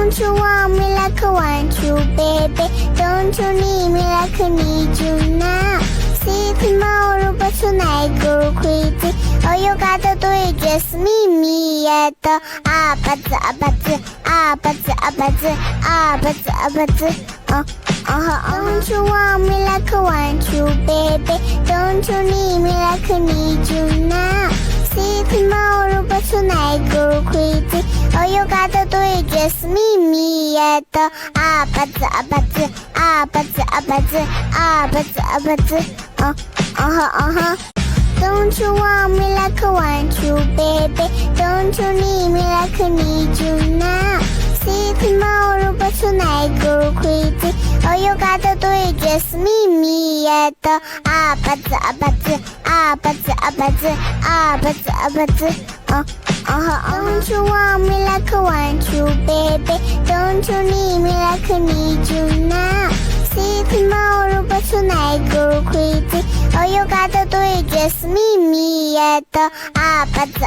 Don't you want me like I want you, baby? Don't you need me like I need you now? See tomorrow, but tonight go crazy. All you gotta do is just meet me at the 아바즈 Don't you want me like I want you, baby? Don't you need me like I need you now? See tomorrow, but tonight go crazy. All you gotta do is just meet me at the 아바즈 Don't you want me like I want you, baby? Don't you need me like I need you now? See tomorrow, but tonight go crazy. All you gotta do is just meet me at the 아바즈 Don't you want me like I want you, baby? Don't you need me like I need you now? See tomorrow, but tonight go crazy. All you gotta do is just meet me at the 아바즈